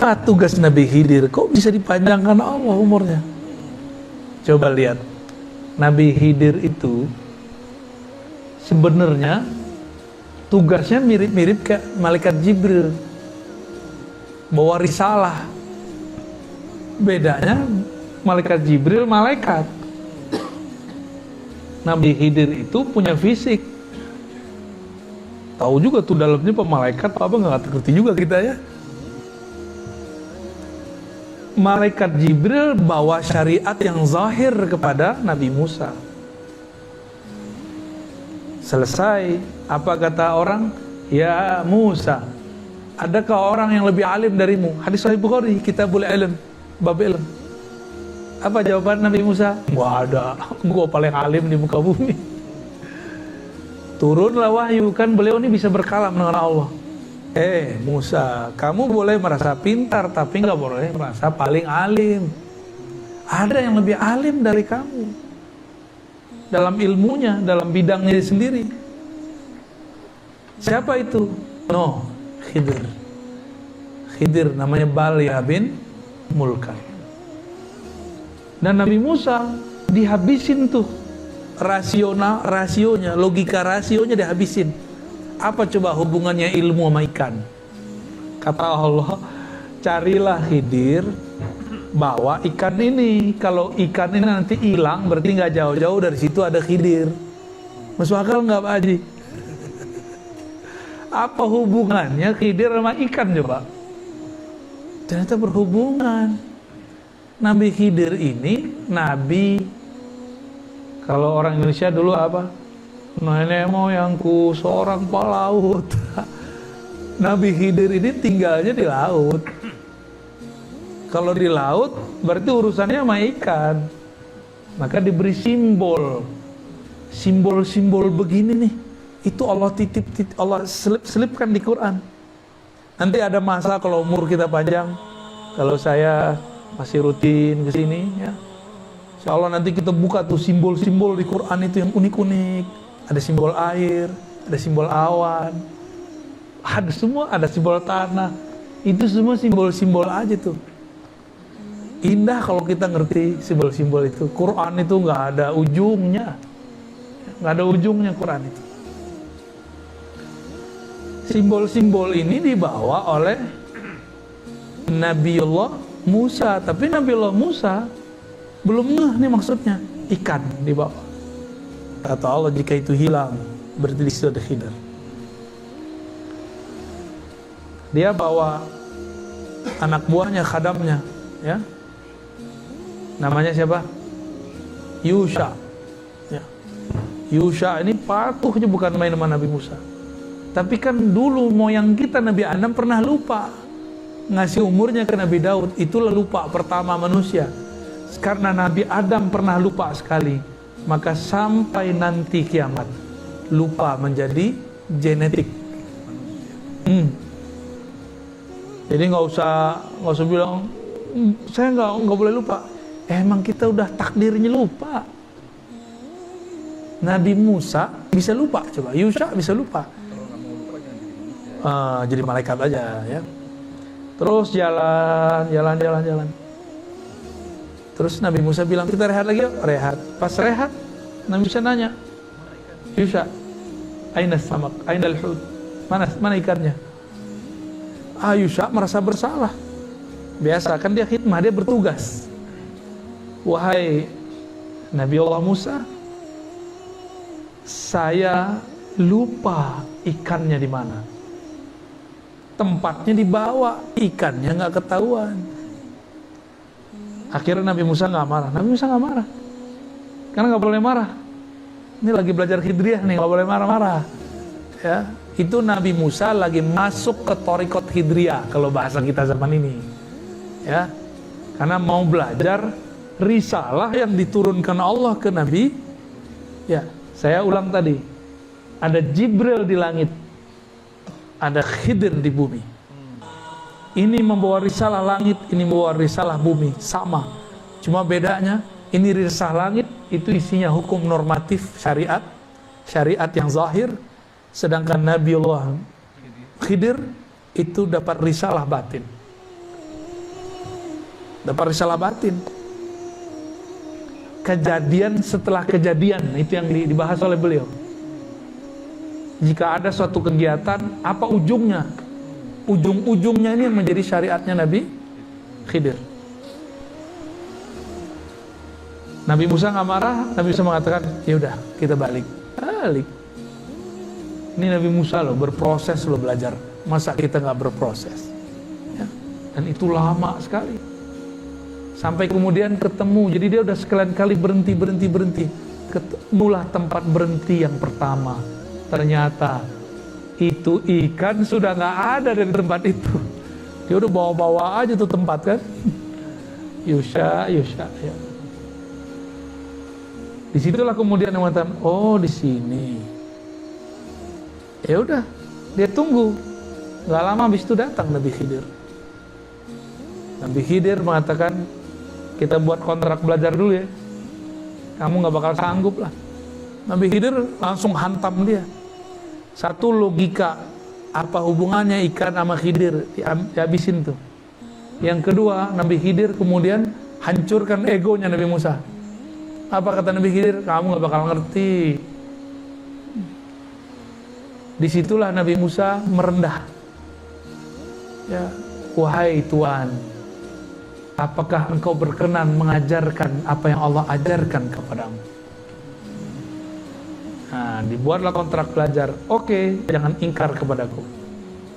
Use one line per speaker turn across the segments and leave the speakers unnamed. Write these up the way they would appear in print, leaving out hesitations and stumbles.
Apa tugas Nabi Khidir? Kok bisa dipanjangkan Allah umurnya? Coba lihat, Nabi Khidir itu sebenarnya tugasnya mirip-mirip kayak malaikat Jibril, bawa risalah. Bedanya malaikat Jibril malaikat, Nabi Khidir itu punya fisik. Tahu juga tuh dalamnya pemalaikat apa nggak ngerti juga kita ya. Malaikat Jibril bawa syariat yang zahir kepada Nabi Musa. Selesai, apa kata orang? Ya Musa, adakah orang yang lebih alim darimu? Hadis Sahih Bukhari, kitabul ilm, bab ilm. Apa jawaban Nabi Musa? Nggak ada, gua paling alim di muka bumi. Turunlah wahyu, kan beliau ini bisa berkalam dengan Allah. Musa, kamu boleh merasa pintar, tapi nggak boleh merasa paling alim. Ada yang lebih alim dari kamu dalam ilmunya, dalam bidangnya sendiri. Siapa itu? Khidir. Khidir namanya Balya bin Mulkan. Dan Nabi Musa dihabisin tuh rasionya, logika rasionya dihabisin. Apa coba hubungannya ilmu sama ikan? Kata Allah, carilah Khidir, bawa ikan ini. Kalau ikan ini nanti hilang, berarti nggak jauh-jauh dari situ ada Khidir. Masuk akal nggak Pak Haji? Apa hubungannya Khidir sama ikan coba? Ternyata berhubungan. Nabi Khidir ini nabi, kalau orang Indonesia dulu apa? Nenek moyangku seorang pelaut. Nabi Khidir ini tinggalnya di laut. Kalau di laut berarti urusannya sama ikan. Maka diberi simbol. Simbol-simbol begini nih, itu Allah Allah selipkan di Quran. Nanti ada masa kalau umur kita panjang, kalau saya masih rutin ke sini ya, insya Allah nanti kita buka tuh simbol-simbol di Quran itu yang unik-unik. Ada simbol air, ada simbol awan, ada semua, ada simbol tanah. Itu semua simbol-simbol aja tuh. Indah kalau kita ngerti simbol-simbol itu. Quran itu nggak ada ujungnya, nggak ada ujungnya Quran itu. Simbol-simbol ini dibawa oleh Nabiullah Musa, tapi Nabiullah Musa belum ngeh nih maksudnya. Ikan dibawa. Kata Allah, jika itu hilang, berarti di situ ada Khidir. Dia bawa anak buahnya, khadamnya, ya. Namanya siapa? Yusha. Ya. Yusha ini patuhnya bukan main sama Nabi Musa. Tapi kan dulu moyang kita Nabi Adam pernah lupa ngasih umurnya ke Nabi Daud. Itulah lupa pertama manusia. Karena Nabi Adam pernah lupa sekali, maka sampai nanti kiamat lupa menjadi genetik. Jadi nggak usah bilang saya nggak boleh lupa. Emang kita udah takdirnya lupa. Nabi Musa bisa lupa, coba Yusha bisa lupa. Jadi malaikat aja ya. Terus jalan. Terus Nabi Musa bilang, kita rehat lagi yuk. Rehat. Pas rehat, Nabi Musa nanya, Yusha, aina samak, aina al-hud, mana ikannya? Yusha merasa bersalah. Biasa kan dia khidmah, dia bertugas. Wahai Nabi Allah Musa, saya lupa ikannya di mana. Tempatnya dibawa, ikannya nggak ketahuan. Akhirnya Nabi Musa nggak marah. Nabi Musa nggak marah, karena nggak boleh marah. Ini lagi belajar Khidriyah nih, nggak boleh marah-marah. Ya, itu Nabi Musa lagi masuk ke Thariqat Khidriyah kalau bahasa kita zaman ini. Ya, karena mau belajar risalah yang diturunkan Allah ke Nabi. Ya, saya ulang tadi, ada Jibril di langit, ada Khidir di bumi. Ini membawa risalah langit, ini membawa risalah bumi, sama. Cuma bedanya, ini risalah langit itu isinya hukum normatif syariat yang zahir, sedangkan Nabiullah Khidir itu dapat risalah batin. dapat risalah batin. Kejadian setelah kejadian, itu yang dibahas oleh beliau. Jika ada suatu kegiatan, apa ujungnya? Ujung-ujungnya ini yang menjadi syariatnya Nabi Khidir. Nabi Musa nggak marah, Nabi Musa mengatakan, ya udah kita balik. Ini Nabi Musa loh, berproses loh belajar. Masa kita nggak berproses? Ya. Dan itu lama sekali. Sampai kemudian ketemu, jadi dia udah sekalian kali berhenti. Ketemulah tempat berhenti yang pertama. Ternyata itu ikan sudah nggak ada dari tempat itu. Dia udah bawa-bawa aja tuh tempat kan. Yusha ya. Disitulah kemudian yang mengatakan, oh di sini. Ya udah, dia tunggu. Nggak lama habis itu datang Nabi Khidir. Nabi Khidir mengatakan, kita buat kontrak belajar dulu ya. Kamu nggak bakal sanggup lah. Nabi Khidir langsung hantam dia. Satu logika, apa hubungannya ikan sama Khidir, dihabisin tuh. Yang kedua, Nabi Khidir kemudian hancurkan egonya Nabi Musa. Apa kata Nabi Khidir? Kamu gak bakal ngerti. Disitulah Nabi Musa merendah. Ya, wahai Tuhan, apakah engkau berkenan mengajarkan apa yang Allah ajarkan kepadamu? Nah, dibuatlah kontrak belajar. Oke, jangan ingkar kepadaku.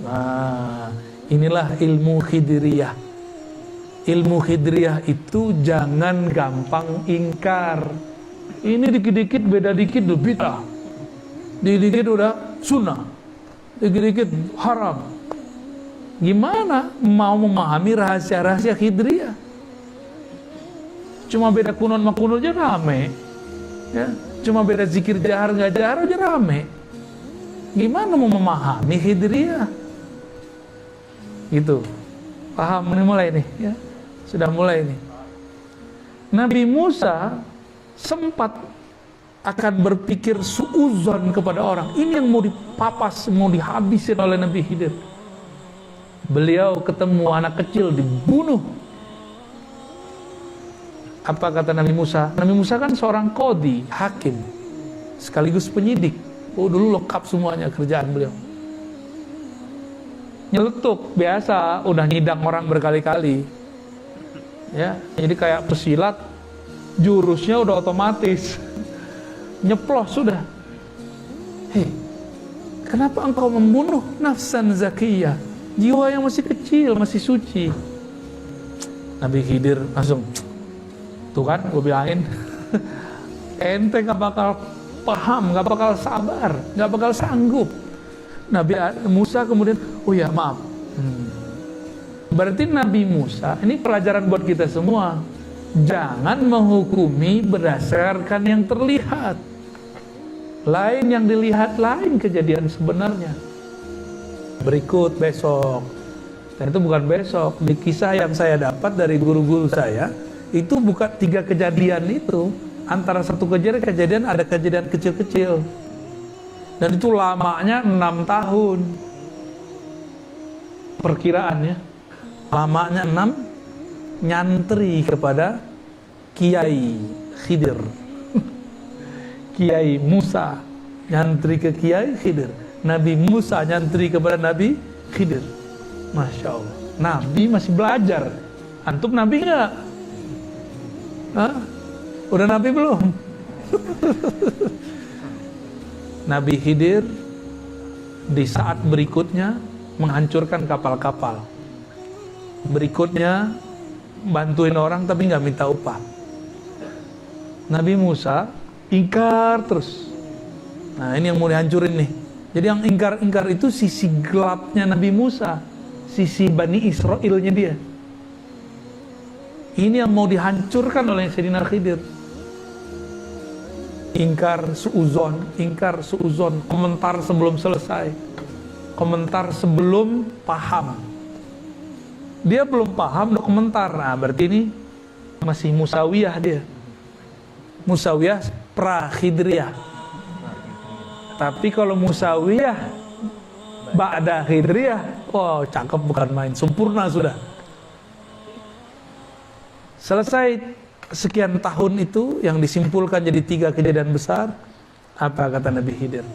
Nah, inilah ilmu Khidiriyah. Ilmu Khidiriyah itu jangan gampang ingkar. Ini dikit-dikit beda dikit udah bid'ah. Dikit-dikit udah sunnah. Dikit-dikit haram. Gimana mau memahami rahasia-rahasia Khidiriyah? Cuma beda kunut sama kunut aja rame. Ya, cuma beda zikir jahar nggak jahar aja rame. Gimana mau memahami Khidiriyah? Gitu. Paham? Ini mulai nih ya. Sudah mulai nih. Nabi Musa sempat akan berpikir suuzon kepada orang. Ini yang mau dipapas, mau dihabisin oleh Nabi Khidir. Beliau ketemu anak kecil dibunuh. Apa kata Nabi Musa? Nabi Musa kan seorang qadhi, hakim, sekaligus penyidik. Oh, dulu lengkap semuanya kerjaan beliau. Nyeletuk, biasa, udah nyidang orang berkali-kali. Ya, jadi kayak pesilat, jurusnya udah otomatis. Nyeplos sudah. Hei, kenapa engkau membunuh nafsan zakiyah? Jiwa yang masih kecil, masih suci. Nabi Khidir langsung, tuh kan, gue bilangin, ente gak bakal paham, gak bakal sabar, gak bakal sanggup. Nabi Musa kemudian, oh ya maaf. Berarti Nabi Musa, ini pelajaran buat kita semua. Jangan menghukumi berdasarkan yang terlihat. Lain yang dilihat, lain kejadian sebenarnya. Berikut besok. Dan itu bukan besok. Di kisah yang saya dapat dari guru-guru saya, itu bukan 3 kejadian itu. Antara satu kejadian ada kejadian kecil-kecil. Dan itu lamanya 6 tahun. Perkiraannya. Lamanya 6 nyantri kepada Kiai Khidir. Kiai Musa nyantri ke Kiai Khidir. Nabi Musa nyantri kepada Nabi Khidir. Masya Allah. Nabi masih belajar. Antum Nabi enggak? Hah? Udah Nabi belum? Nabi Khidir di saat berikutnya menghancurkan kapal-kapal. Berikutnya bantuin orang tapi nggak minta upah. Nabi Musa ingkar terus. Nah, ini yang mau dihancurin nih. Jadi yang ingkar-ingkar itu sisi gelapnya Nabi Musa, sisi Bani Israilnya dia. Ini yang mau dihancurkan oleh Sayyidina Khidir. Ingkar suuzon, komentar sebelum selesai, komentar sebelum paham. Dia belum paham, udah komentar. Nah, berarti ini masih Musawiyah dia. Musawiyah pra-Khidriyah. Tapi kalau Musawiyah ba'da Khidriyah, oh cakep bukan main, sempurna sudah. Selesai sekian tahun itu yang disimpulkan jadi 3 kejadian besar. Apa kata Nabi Khidir?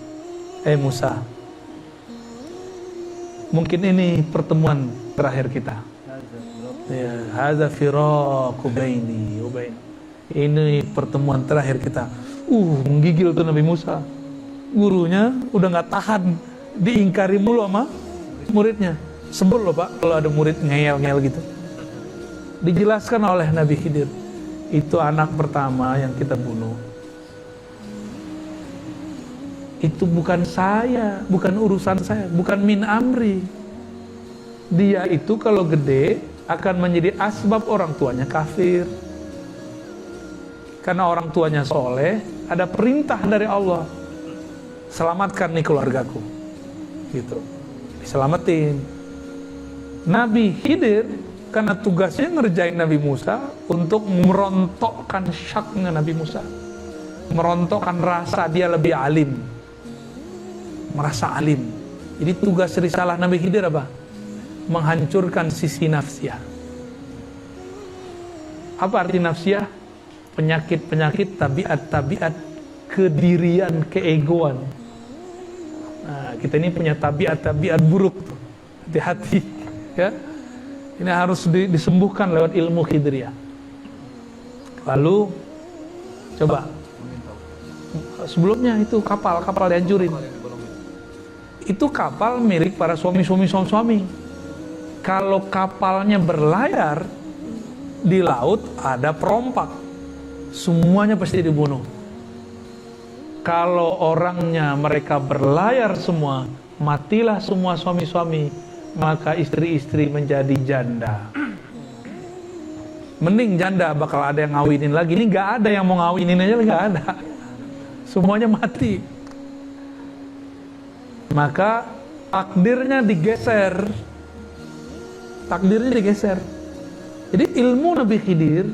Musa, mungkin ini pertemuan terakhir kita. Ya, hadza firaqu baini wa bain. Ini pertemuan terakhir kita. Menggigil tuh Nabi Musa. Gurunya udah nggak tahan, diingkari mulu sama muridnya. Sebel loh Pak kalau ada murid ngeyel-ngeyel gitu. Dijelaskan oleh Nabi Khidir, itu anak pertama yang kita bunuh. Itu bukan saya, bukan urusan saya, bukan min amri. Dia itu kalau gede akan menjadi asbab orang tuanya kafir. Karena orang tuanya soleh, ada perintah dari Allah, selamatkan nih keluargaku, gitu. Diselamatin. Nabi Khidir karena tugasnya ngerjain Nabi Musa untuk merontokkan syaknya Nabi Musa, merontokkan rasa dia lebih alim, merasa alim. Jadi tugas risalah Nabi Khidir apa? Menghancurkan sisi nafsiyah. Apa arti nafsiyah? Penyakit-penyakit, tabiat-tabiat kedirian, keegoan. Nah, kita ini punya tabiat-tabiat buruk. Hati-hati, ya. Ini harus disembuhkan lewat ilmu Khidriyah. Lalu coba sebelumnya itu kapal dihancurin. Itu kapal milik para suami. Kalau kapalnya berlayar di laut, ada perompak, semuanya pasti dibunuh. Kalau orangnya mereka berlayar semua, matilah semua suami-suami, maka istri-istri menjadi janda. Mending janda bakal ada yang ngawinin lagi. Ini nggak ada yang mau ngawinin aja, nggak ada. Semuanya mati. Maka takdirnya digeser. Jadi ilmu Nabi Khidir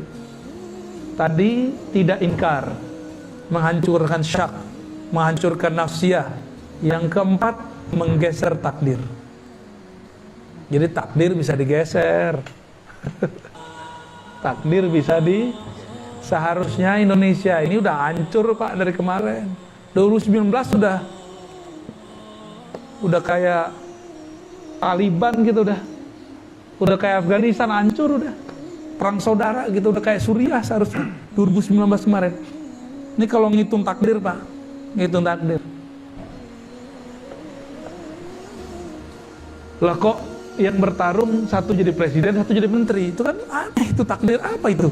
tadi tidak ingkar, menghancurkan syak, menghancurkan nafsiyah. Yang keempat, menggeser takdir. Jadi takdir bisa digeser. Takdir bisa seharusnya Indonesia ini udah hancur Pak dari kemarin. 2019 udah kayak Taliban gitu udah kayak Afghanistan, hancur udah. Perang saudara gitu, udah kayak Suriah seharusnya 2019 kemarin. Ini kalau ngitung takdir Pak, ngitung takdir. Lah kok yang bertarung satu jadi presiden, satu jadi menteri, itu kan aneh, itu takdir apa itu?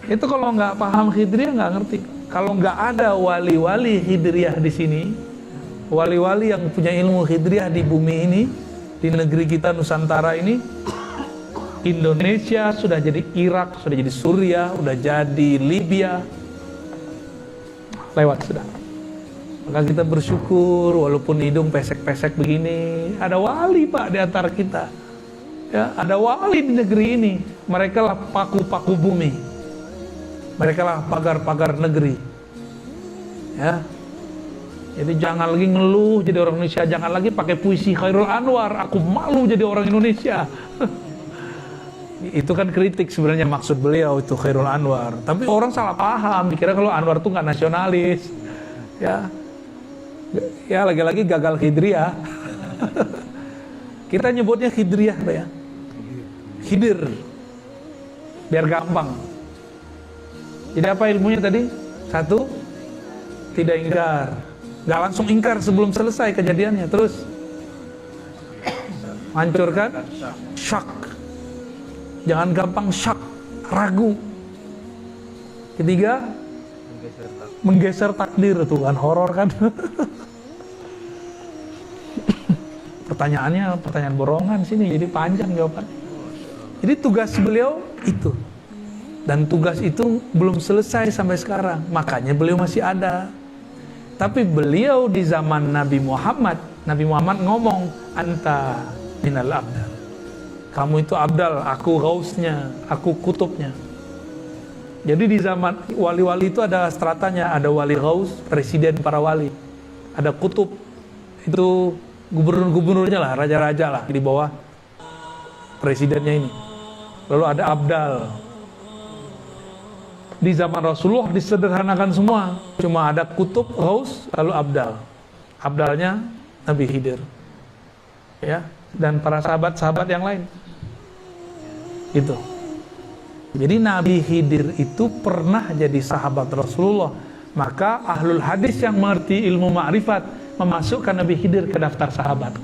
Itu kalau nggak paham Khidriyah nggak ngerti. Kalau nggak ada wali-wali Khidriyah di sini, wali-wali yang punya ilmu Khidriyah di bumi ini, di negeri kita Nusantara ini, Indonesia sudah jadi Irak, sudah jadi Suriah, sudah jadi Libya, lewat sudah. Maka kita bersyukur walaupun hidung pesek-pesek begini, ada wali Pak di antara kita. Ya, ada wali di negeri ini. Mereka lah paku-paku bumi. Mereka lah pagar-pagar negeri. Ya. Jadi jangan lagi ngeluh jadi orang Indonesia, jangan lagi pakai puisi Khairul Anwar, aku malu jadi orang Indonesia. Itu kan kritik sebenarnya maksud beliau itu Khairul Anwar. Tapi orang salah paham, dikira kalau Anwar tuh nggak nasionalis. Ya lagi-lagi gagal Khidriyah. Kita nyebutnya Khidriyah Pak ya. Khidir. Biar gampang. Jadi apa ilmunya tadi? Satu, tidak ingkar. Nggak langsung ingkar sebelum selesai kejadiannya. Terus hancurkan syak. Jangan gampang syak, ragu. Ketiga, menggeser takdir. Tuh kan horor kan. Pertanyaan borongan sini, jadi panjang jawabannya. Jadi tugas beliau itu. Dan tugas itu belum selesai sampai sekarang. Makanya beliau masih ada. Tapi beliau di zaman Nabi Muhammad ngomong, anta minal abdal. Kamu itu abdal, aku ghausnya, aku kutubnya. Jadi di zaman wali-wali itu ada stratanya, ada wali ghaus, presiden para wali. Ada kutub, itu gubernur-gubernurnya lah, raja-raja lah di bawah presidennya ini. lalu ada abdal. Di zaman Rasulullah disederhanakan semua, cuma ada kutub, ghaus, lalu abdal. Abdalnya Nabi Khidir, ya, dan para sahabat-sahabat yang lain. Itu. Jadi Nabi Khidir itu pernah jadi sahabat Rasulullah. Maka ahlul hadis yang mengerti ilmu ma'rifat memasukkan Nabi Khidir ke daftar sahabat.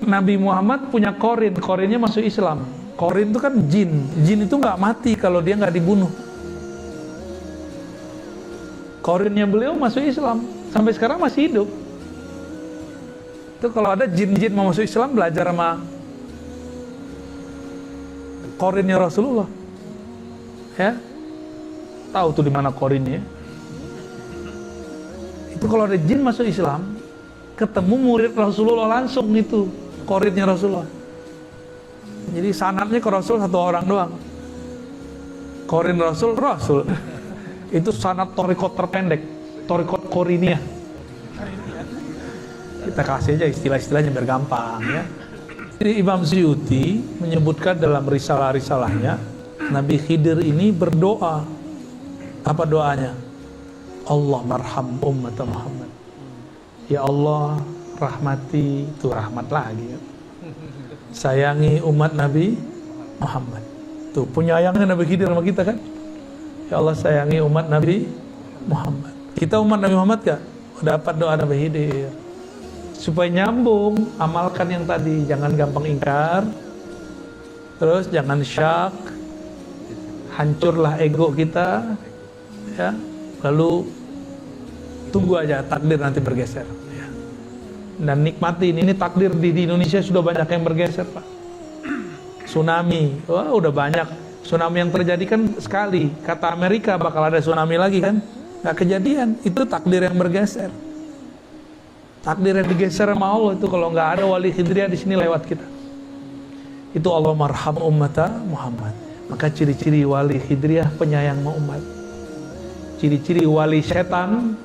Nabi Muhammad punya korin, korinnya masuk Islam. Korin itu kan jin. Jin itu nggak mati kalau dia nggak dibunuh. Korinnya beliau masuk Islam, sampai sekarang masih hidup. Itu kalau ada jin-jin mau masuk Islam, belajar sama korinnya Rasulullah. Ya, tahu tuh di mana korinnya. Itu kalau ada jin masuk Islam, ketemu murid Rasulullah langsung, itu korinnya Rasulullah. Jadi sanadnya ke Rasul satu orang doang. Korin Rasul, Rasul. Itu sanad torikot terpendek, torikot korinia. Kita kasih aja istilah-istilahnya biar gampang, ya. Jadi Imam Suyuti menyebutkan dalam risalah-risalahnya, Nabi Khidir ini berdoa. Apa doanya? Allah marham ummat Muhammad. Ya Allah, rahmati, itu rahmat lagi, ya. Sayangi umat Nabi Muhammad. Tuh, penyayangnya Nabi Khidir sama kita kan? Ya Allah, sayangi umat Nabi Muhammad. Kita umat Nabi Muhammad gak? Dapat doa Nabi Khidir. Supaya nyambung, amalkan yang tadi. Jangan gampang ingkar. Terus jangan syak. Hancurlah ego kita, ya. Lalu tunggu aja, takdir nanti bergeser. Dan nikmatin, ini takdir di Indonesia sudah banyak yang bergeser, Pak. Tsunami, wah udah banyak. Tsunami yang terjadi kan sekali. Kata Amerika bakal ada tsunami lagi kan, nggak kejadian. Itu takdir yang bergeser. Takdir yang digeser sama Allah itu. Kalau nggak ada wali Khidriyah di sini lewat kita. Itu Allah marham ummata Muhammad. Maka ciri-ciri wali Khidriyah penyayang sama umat. Ciri-ciri wali setan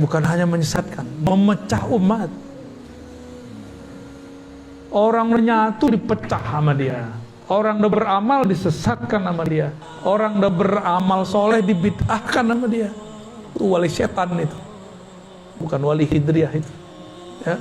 bukan hanya menyesatkan, memecah umat. Orang menyatu dipecah sama dia. Orang udah beramal disesatkan sama dia. Orang udah beramal soleh dibid'ahkan sama dia. Itu wali setan itu. Bukan wali Khidriyah itu. Ya.